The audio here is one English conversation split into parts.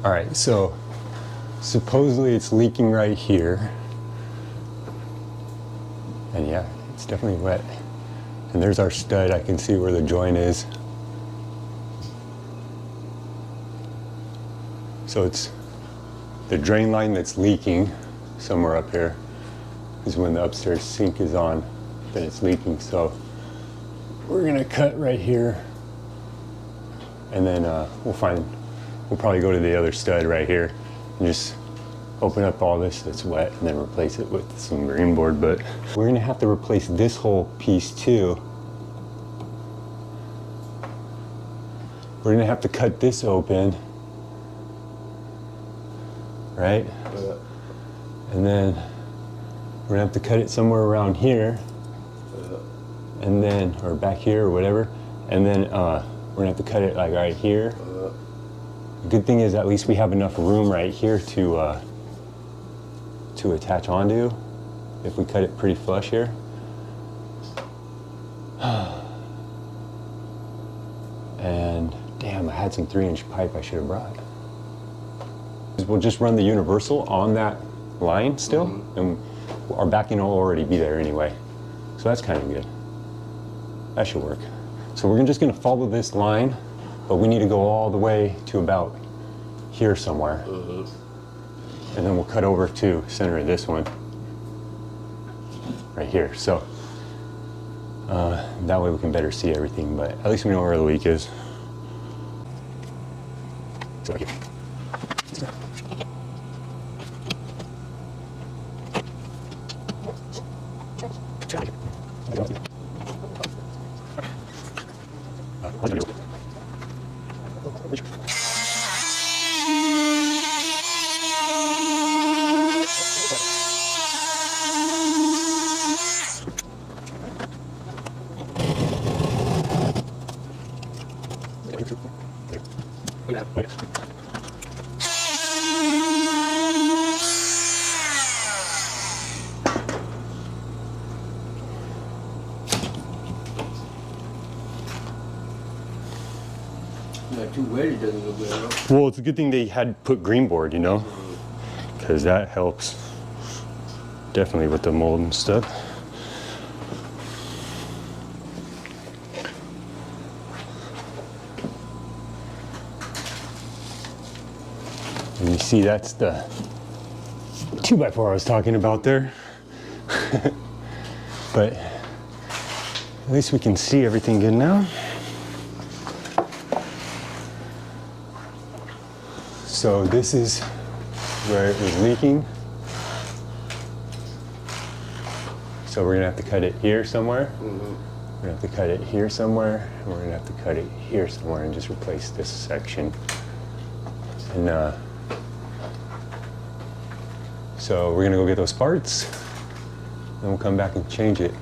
All right, so supposedly it's leaking right here. And yeah, it's definitely wet. And there's our stud. I can see where the joint is. So it's the drain line that's leaking somewhere up here is when the upstairs sink is on, then it's leaking. So we're gonna cut right here, and then we'll probably go to the other stud right here and just open up all this that's wet and then replace it with some green board. But we're gonna have to replace this whole piece too. We're gonna have to cut this open, right? And then we're gonna have to cut it somewhere around here, and then, or back here or whatever, and then we're gonna have to cut it like right here. The good thing is at least we have enough room right here to attach onto if we cut it pretty flush here. And damn, I had some 3-inch pipe I should have brought. We'll just run the universal on that line still, and our backing will already be there anyway. So that's kind of good. That should work. So we're just gonna follow this line, but we need to go all the way to about here somewhere. And then we'll cut over to center of this one right here. So that way we can better see everything, but at least we know where the leak is. So right here. Not too wet, it doesn't look good, huh? Well, it's a good thing they had put green board, you know, because that helps definitely with the mold and stuff. And you see, that's the 2x4 I was talking about there. But at least we can see everything good now. So this is where it was leaking. So we're gonna have to cut it here somewhere. We're gonna have to cut it here somewhere, and we're gonna have to cut it here somewhere and just replace this section. And so we're gonna go get those parts, and we'll come back and change it.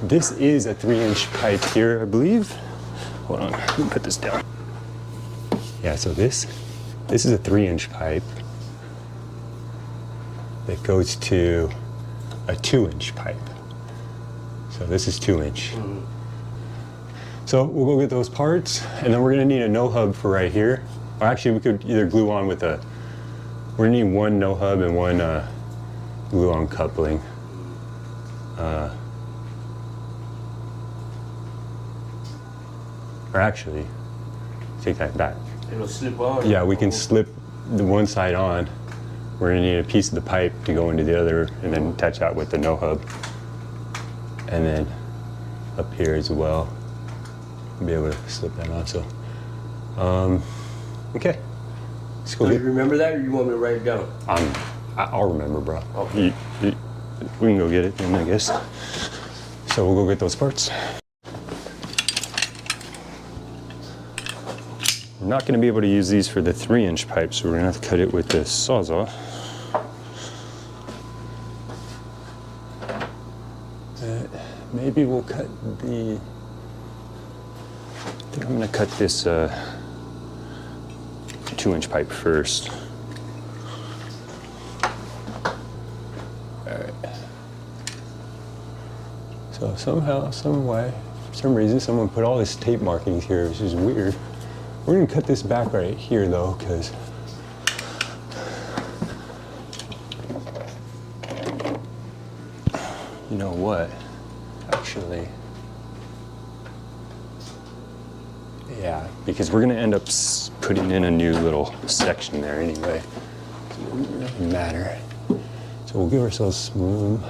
This is a 3-inch pipe here, I believe. Hold on, let me put this down. Yeah, so this is a 3-inch pipe that goes to a 2-inch pipe. So this is 2-inch. So we'll go get those parts, and then we're gonna need a no hub for right here. Or actually, we could either glue on with a, we're gonna need one no hub and one glue on coupling. Or actually, take that back. It'll slip on. Yeah, we can slip the one side on. We're gonna need a piece of the pipe to go into the other, and then attach that with the no hub. And then up here as well, we'll be able to slip that on. So, okay. Let's go. So you remember that, or you want me to write it down? I'll remember, bro. Okay. We can go get it then, I guess. So we'll go get those parts. We're not going to be able to use these for the 3-inch pipe, so we're going to have to cut it with the Sawzall. Maybe we'll cut the, I think I'm going to cut this 2-inch pipe first. Alright. So somehow, some way, for some reason, someone put all this tape markings here, which is weird. We're gonna cut this back right here though, because you know what? Actually, yeah, because we're gonna end up putting in a new little section there anyway. So it doesn't really matter. So we'll give ourselves some room.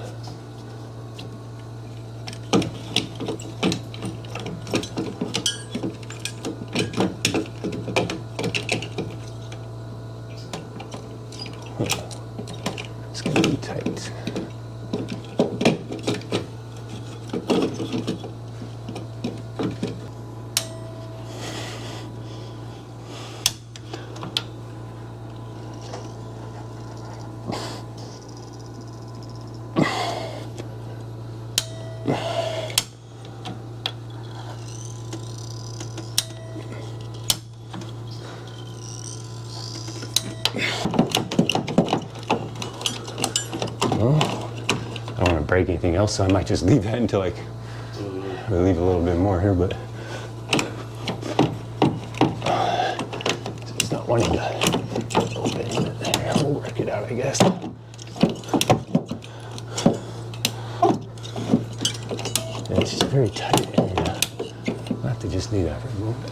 It's gonna be tight. I don't want to break anything else, so I might just leave that until like we leave a little bit more here, but so it's not wanting to open. We'll work it out, I guess. Yeah, it's just very tight area. I'll have to just leave that for a moment.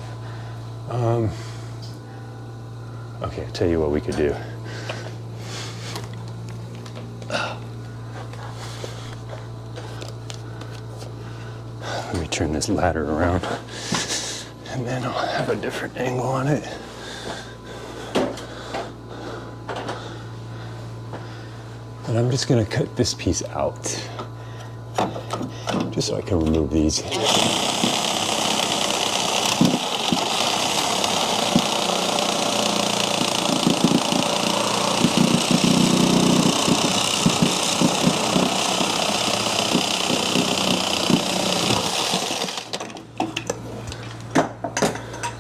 Okay, I'll tell you what we could do. Let me turn this ladder around, and then I'll have a different angle on it. And I'm just gonna cut this piece out, just so I can remove these.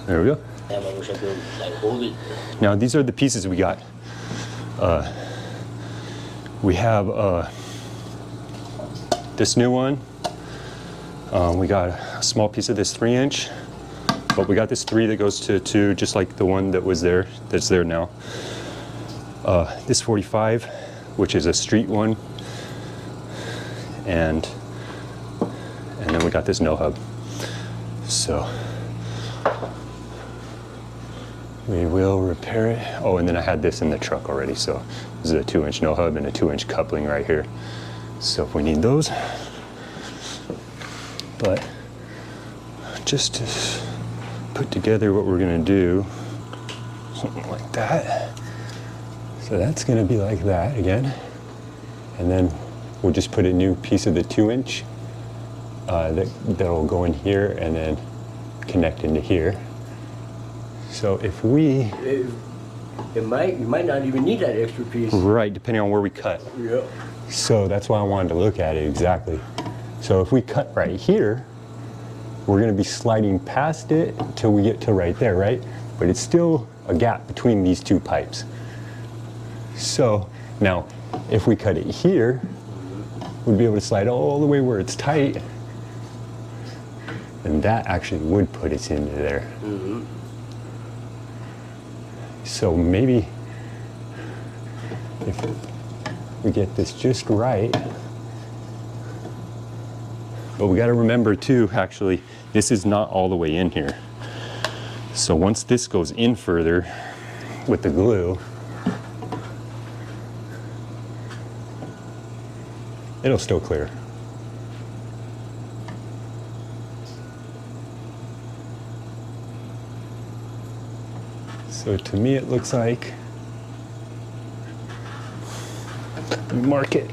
There we go. Yeah, I wish I could like hold it. Now these are the pieces we got. We have this new one. We got a small piece of this 3-inch, but we got this 3 that goes to 2, just like the one that was there, that's there now. This 45, which is a street one, and then we got this no hub. So we will repair it. Oh, and then I had this in the truck already, so this is a 2-inch no hub and a 2-inch coupling right here. So if we need those, but just to put together what we're gonna do, something like that. So that's gonna be like that again, and then we'll just put a new piece of the 2-inch that'll go in here and then connect into here. So if we... You might not even need that extra piece. Right, depending on where we cut. Yeah. So that's why I wanted to look at it exactly. So if we cut right here, we're gonna be sliding past it till we get to right there, right? But it's still a gap between these two pipes. So now, if we cut it here, we'd be able to slide all the way where it's tight, and that actually would put us into there. Mm-hmm. So maybe if we get this just right, but we got to remember too, actually, this is not all the way in here. So once this goes in further with the glue, it'll still clear. So to me it looks like, let me mark it.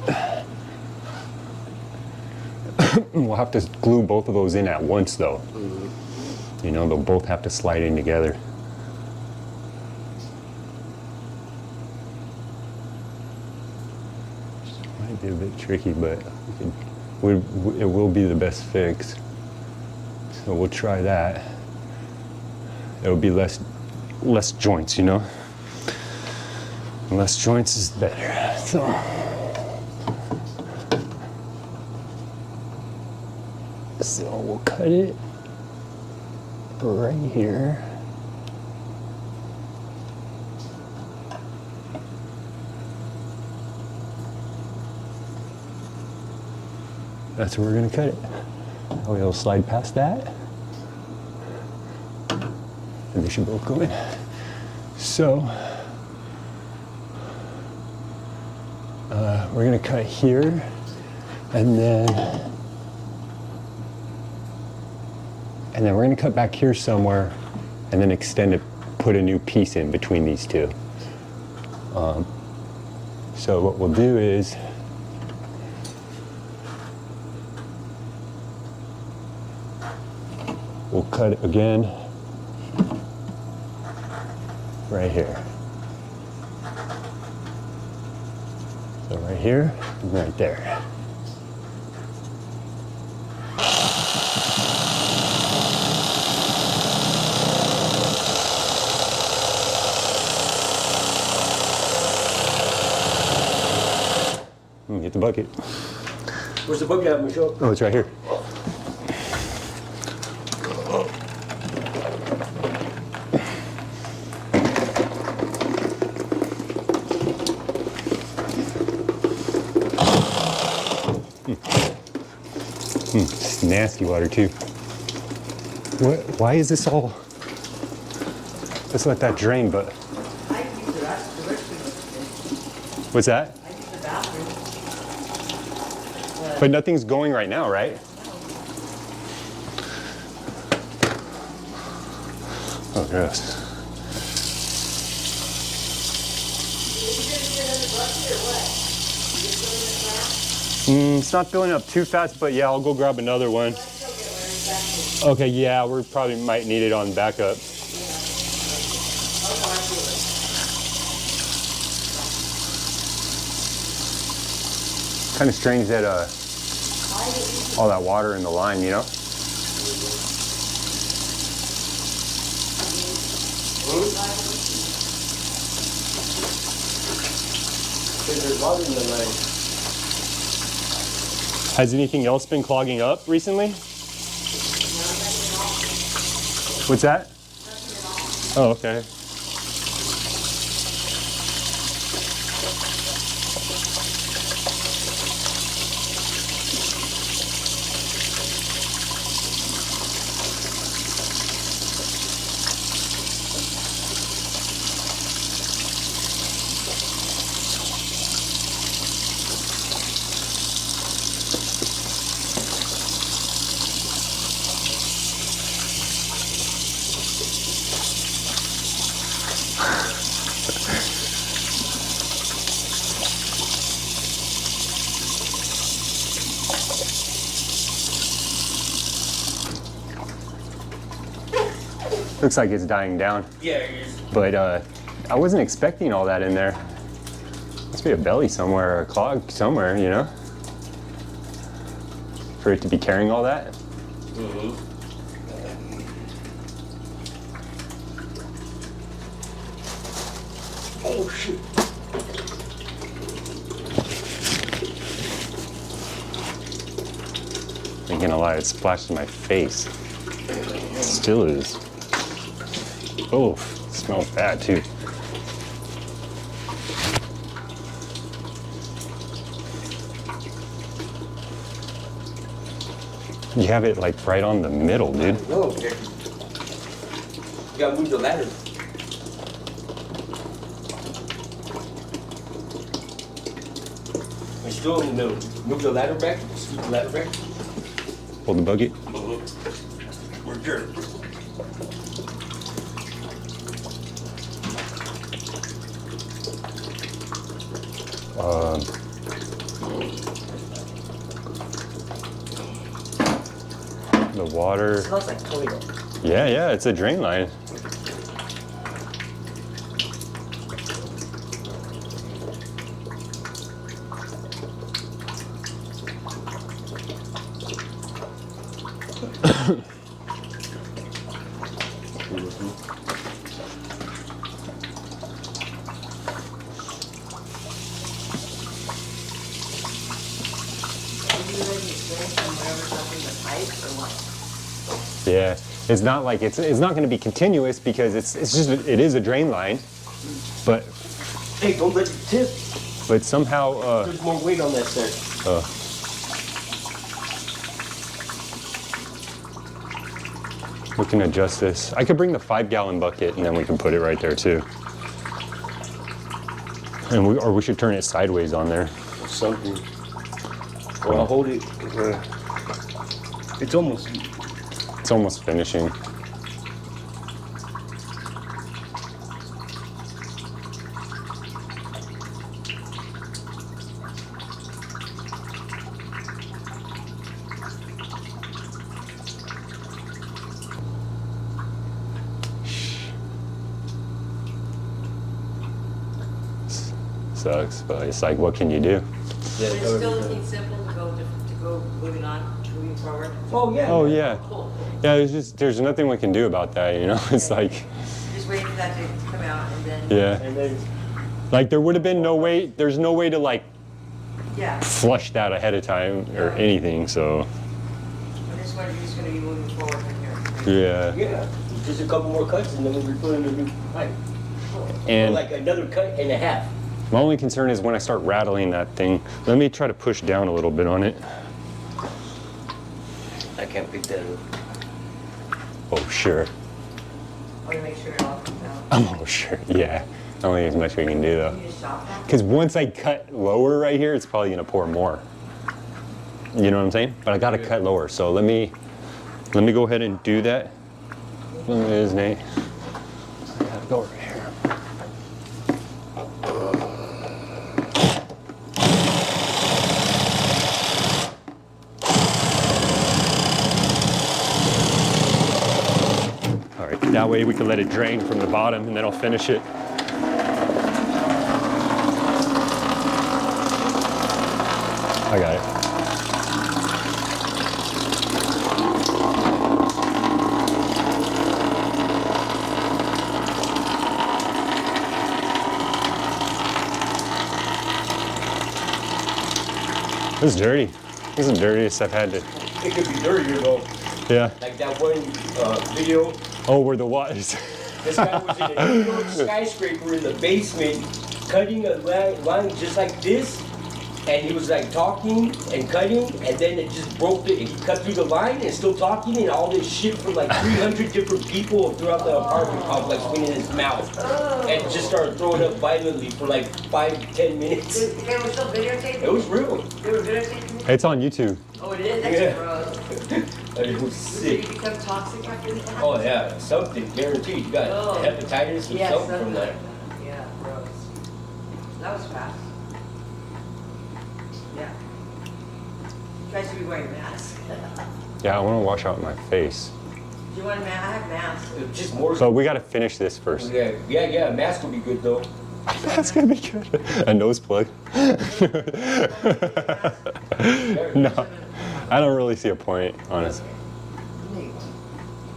We'll have to glue both of those in at once though. Mm-hmm. You know, they'll both have to slide in together. Might be a bit tricky, but it will be the best fix. So we'll try that. It'll be less joints, you know? Less joints is better. So we'll cut it right here. that's where we're gonna cut it. We'll slide past that. And they should both go in. So, we're gonna cut here, and then we're gonna cut back here somewhere, and then extend it, put a new piece in between these two. So what we'll do is, we'll cut it again right here. So right here and right there. Get the bucket. Where's the bucket at, Michelle? Oh, it's right here. It's nasty water too. What? Why is this all? Let's let that drain, but. I use the restroom. What's that? I use the bathroom. But nothing's going right now, right? Oh, gross. It's not filling up too fast, but yeah, I'll go grab another one. Okay, yeah, we probably might need it on backup. Kind of strange that all that water in the line, you know? There's water in the line. Has anything else been clogging up recently? What's that? Oh, okay. Looks like it's dying down. Yeah, it is. But I wasn't expecting all that in there. Must be a belly somewhere or a clog somewhere, you know? For it to be carrying all that. Mm-hmm. Oh, shoot. Ain't gonna lie, it splashed in my face. It still is. Oh, it smells bad too. You have it like right on the middle, dude. No, okay. You gotta move the ladder. It's still in the middle. Move the ladder back. Scoot the ladder back. Hold the bucket. We're good. The water. It smells like toilet. Yeah, it's a drain line. Yeah, it's not like it's not going to be continuous because it is a drain line, but Hey, don't let it tip. somehow There's more weight on that side. We can adjust this. I could bring the 5-gallon bucket and then we can put it right there too. And or we should turn it sideways on there. Or something. Or I'll hold it. It's almost finishing. Sucks, but it's like, what can you do? Yeah, But it's still looking simple to go moving forward. Oh yeah. Oh yeah. Cool. Yeah, there's nothing we can do about that, you know? It's like, Just waiting for that to come out and then. yeah. And then Like there would have been no way, there's no way to like Yeah. flush that ahead of time or anything, so. And this one is gonna be moving forward from here. Yeah. just a couple more cuts and then we'll be putting a new pipe. Or And like another cut and a half. my only concern is when I start rattling that thing, let me try to push down a little bit on it. I can't pick that up. Oh, sure. I wanna make sure it all comes out. Oh, sure, yeah. I don't think there's much we can do though. You just chop that? Because once I cut lower right here, it's probably gonna pour more. You know what I'm saying? But I gotta cut lower, so let me go ahead and do that. Look at this, Nate. I gotta go over here. All right, that way we can let it drain from the bottom and then I'll finish it. I got it. This is dirty. This is the dirtiest I've had to. It could be dirtier though. Yeah. Like that one video. Oh, where the waters. This guy was in a New York skyscraper in the basement, cutting a line just like this, and he was like talking and cutting, and then it just broke the, he cut through the line and still talking, and all this shit from like 300 different people throughout the apartment complex went in his mouth, and just started throwing up violently for like 5-10 minutes. They were still videotaping? It was real. They were videotaping? It's on YouTube. Oh, it is? That's Yeah. gross. It was Did you sick. become toxic after that? Oh yeah, something guaranteed. You got Oh. hepatitis or Yeah, something from that. Yeah, gross. That was fast. Yeah. You guys should be wearing masks. Yeah, I want to wash out my face. Do you want a mask? I have masks. Just more. So we got to finish this first. Yeah. Mask would be good though. That's gonna be good. A nose plug. No, I don't really see a point, honestly.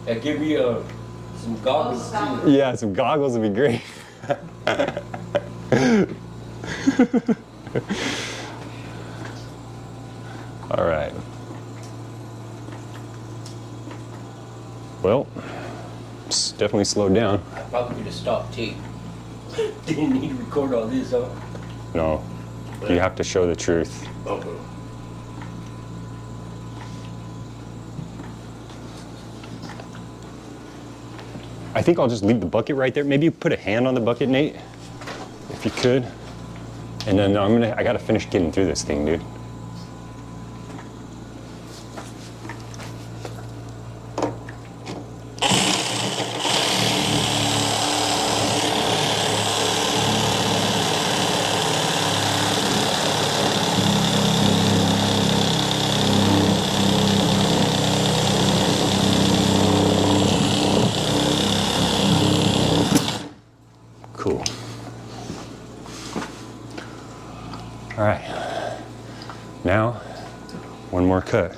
And give me some goggles stop. too. Yeah, some goggles would be great. All right. Well, it's definitely slowed down. I probably could have stopped tape. Didn't need to record all this, huh? No, you have to show the truth. Okay. I think I'll just leave the bucket right there. Maybe you put a hand on the bucket, Nate, if you could. And then I gotta finish getting through this thing, dude. Cool. All right. Now, one more cut.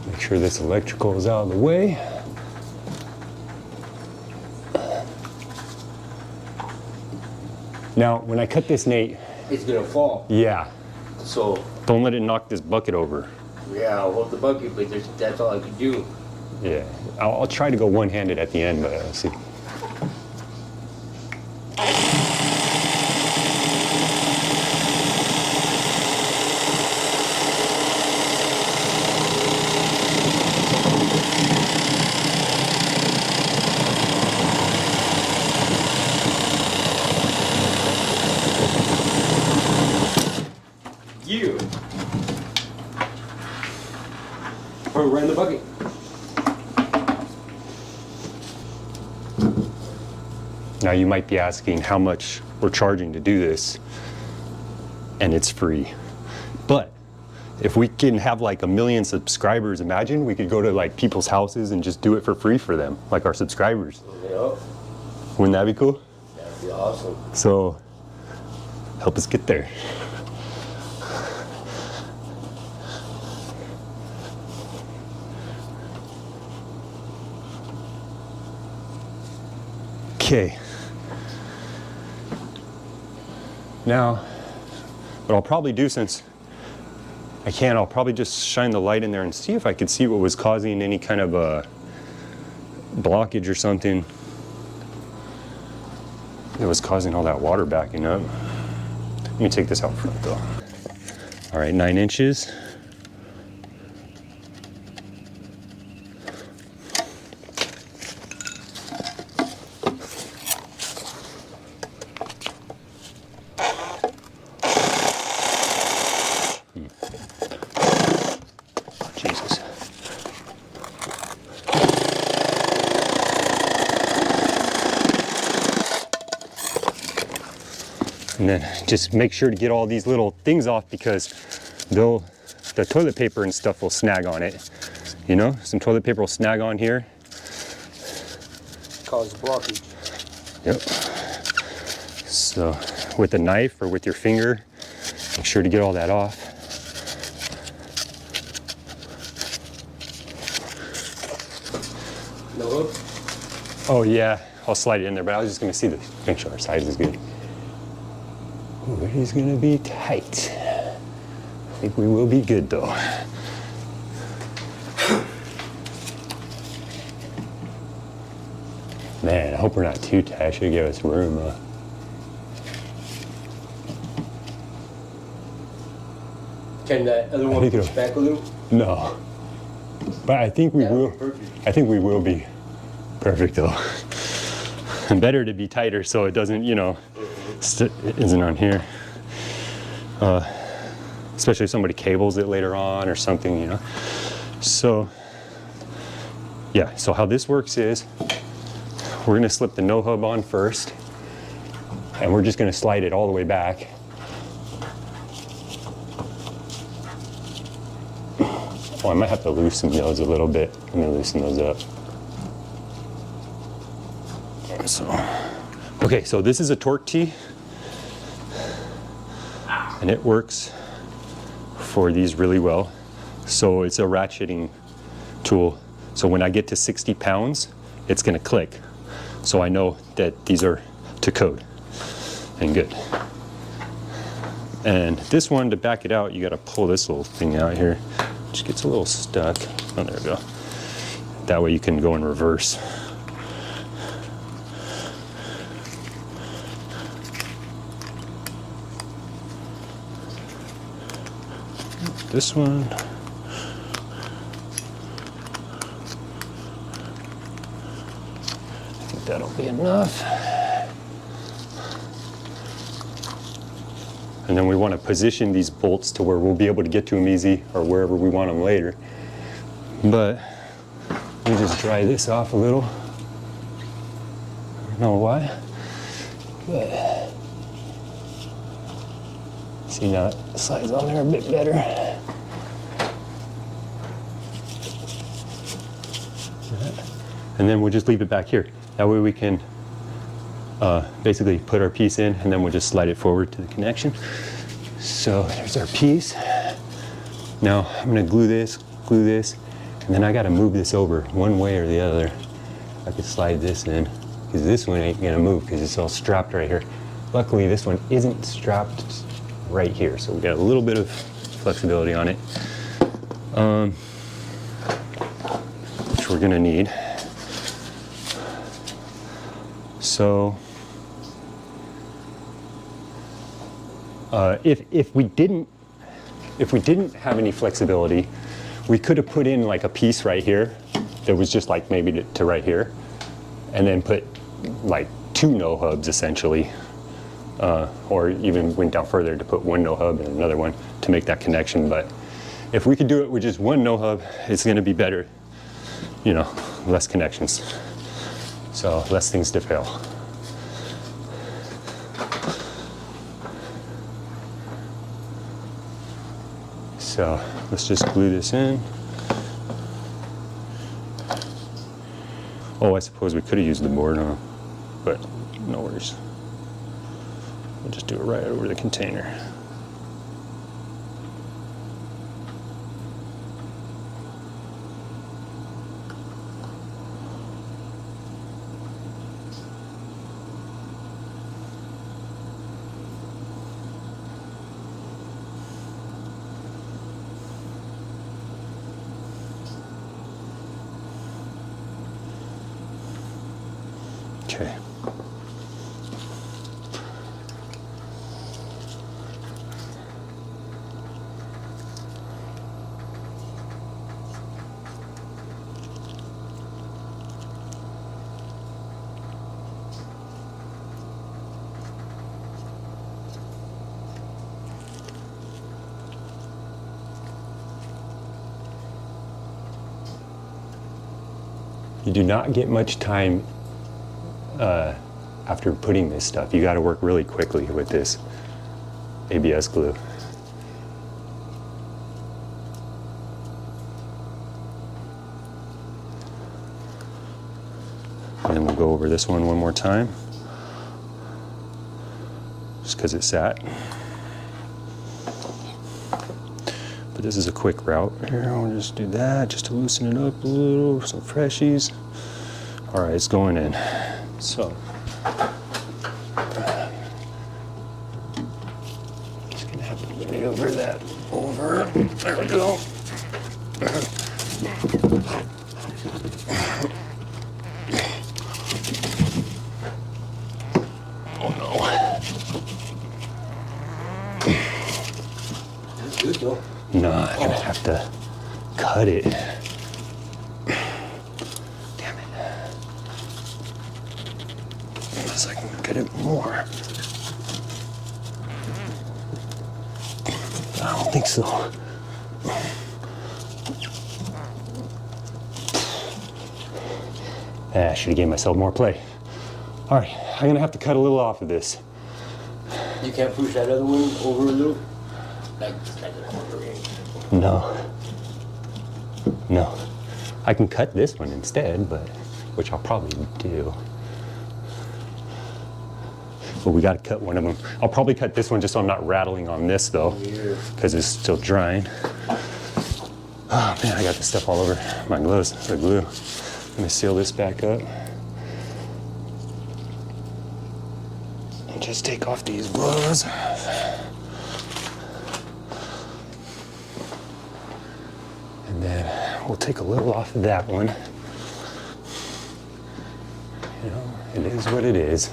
Make sure this electrical is out of the way. Now, when I cut this, Nate, It's gonna fall. yeah, So don't let it knock this bucket over. yeah, I'll hold the bucket, but that's all I can do. Yeah, I'll try to go one-handed at the end, but let's see. you. Put it right in the bucket. Now you might be asking how much we're charging to do this, and it's free. But if we can have like 1 million subscribers, imagine we could go to like people's houses and just do it for free for them, like our subscribers. Yep. Wouldn't that be cool? That'd be awesome. So help us get there. Okay. Now, what I'll probably do, since I can, I'll probably just shine the light in there and see if I could see what was causing any kind of a blockage or something that was causing all that water backing up. Let me take this out front though. All right, 9 inches. Jesus. And then just make sure to get all these little things off, because the toilet paper and stuff will snag on it. You know, some toilet paper will snag on here. Cause blockage. Yep. So with a knife or with your finger, make sure to get all that off. No hook? Oh yeah, I'll slide it in there, but I was just gonna see make sure our size is good. Ooh, it is gonna be tight. I think we will be good though. Man, I hope we're not too tight. I should give us room. Can that other one think push it'll- back a little? No, but I think we That would will. be perfect. I think we will be perfect though. And better to be tighter so it doesn't, you know, it isn't on here. Especially if somebody cables it later on or something, you know. So, yeah, so how this works is we're gonna slip the no hub on first, and we're just gonna slide it all the way back. Oh, I might have to loosen those a little bit. I'm gonna loosen those up. So, okay, so this is a torque tee, and it works for these really well. So it's a ratcheting tool. So when I get to 60 pounds, it's gonna click. So I know that these are to code and good. And this one, to back it out, you gotta pull this little thing out here. It just gets a little stuck. Oh, there we go. That way you can go in reverse. This one. I think that'll be enough. And then we want to position these bolts to where we'll be able to get to them easy, or wherever we want them later. But let me just dry this off a little. I don't know why, but see, now it slides on there a bit better. And then we'll just leave it back here. That way we can basically put our piece in, and then we'll just slide it forward to the connection. So there's our piece. Now I'm gonna glue this, and then I gotta move this over one way or the other. I could slide this in, because this one ain't gonna move because it's all strapped right here. Luckily this one isn't strapped right here, so we got a little bit of flexibility on it, which we're gonna need. So if we didn't have any flexibility, we could have put in like a piece right here that was just like maybe to right here, and then put like 2 no hubs essentially or even went down further to put one no hub and another one to make that connection. But if we could do it with just one no hub, it's going to be better, you know, less connections, so less things to fail. So let's just glue this in. Oh, I suppose we could have used the board, huh? But no worries. We'll just do it right over the container. Okay. You do not get much time after putting this stuff. You got to work really quickly with this ABS glue. And then we'll go over this one more time, just because it sat. But this is a quick route. Here, I'll just do that just to loosen it up a little, some freshies. All right, it's going in. So, just gonna have to maneuver that over. There we go. Oh no. That's good though. No, I'm gonna have to cut it. Damn it. Unless I can cut it more. I don't think so. I should have gave myself more play. All right, I'm gonna have to cut a little off of this. You can't push that other one over a little? Like a quarter inch. No. No. I can cut this one instead, but which I'll probably do. But we gotta cut one of them. I'll probably cut this one just so I'm not rattling on this though, because it's still drying. Oh man, I got this stuff all over my gloves, the glue. Let me seal this back up. And just take off these gloves. And then we'll take a little off of that one. You know, it is what it is.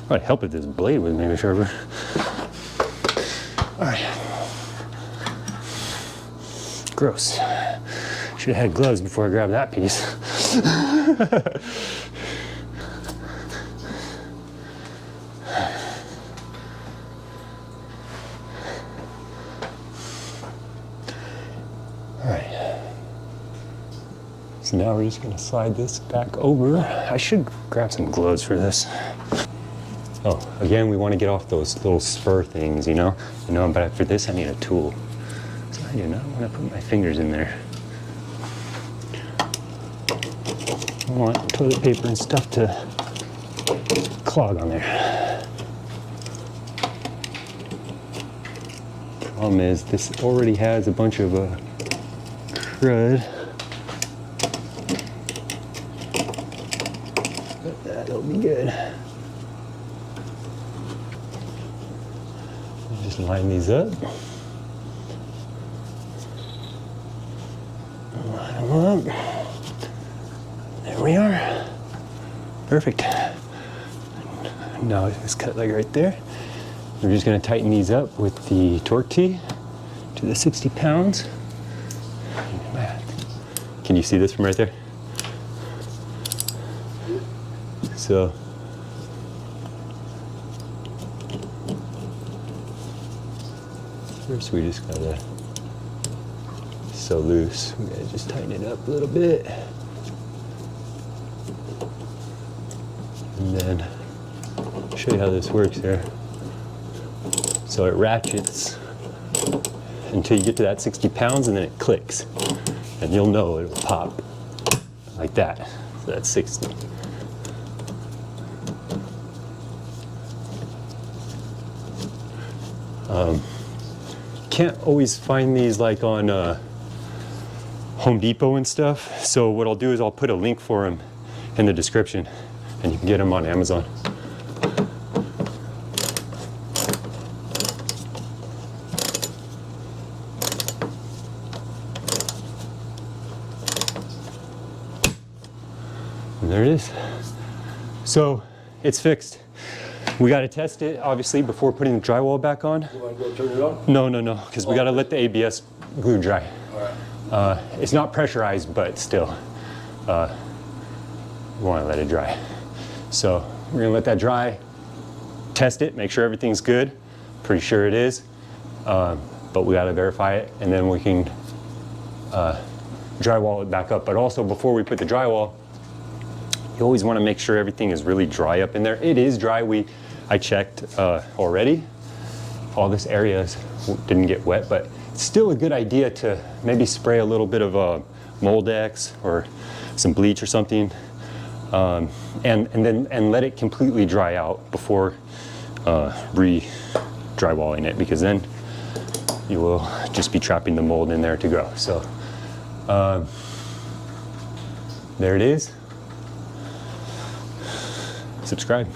Might help if this blade was maybe sharper. All right. Gross. Should have had gloves before I grabbed that piece. All right. So now we're just gonna slide this back over. I should grab some gloves for this. Oh, again, we want to get off those little spur things, you know? But for this, I need a tool. So I do not want to put my fingers in there. don't want toilet paper and stuff to clog on there. Problem is, this already has a bunch of crud. But that'll be good. Just line these up. Line them up. There we are. Perfect. Now it's cut like right there. We're just going to tighten these up with the torque tee to the 60 pounds. Can you see this from right there? So first we just gotta, so loose, we gotta just tighten it up a little bit. And then I'll show you how this works here. So it ratchets until you get to that 60 pounds and then it clicks. And you'll know it'll pop like that. So that's 60. Can't always find these like on Home Depot and stuff. So what I'll do is I'll put a link for them in the description and you can get them on Amazon. And there it is. So it's fixed. We got to test it, obviously, before putting the drywall back on. You want to go turn it on? No, because we got to let the ABS glue dry. All right. It's not pressurized, but still, we want to let it dry. So we're going to let that dry, test it, make sure everything's good. Pretty sure it is, but we got to verify it, and then we can drywall it back up. But also, before we put the drywall, you always want to make sure everything is really dry up in there. It is dry. I checked already. All this area didn't get wet, but it's still a good idea to maybe spray a little bit of Moldex or some bleach or something, and let it completely dry out before re-drywalling it, because then you will just be trapping the mold in there to go. So there it is. Subscribe.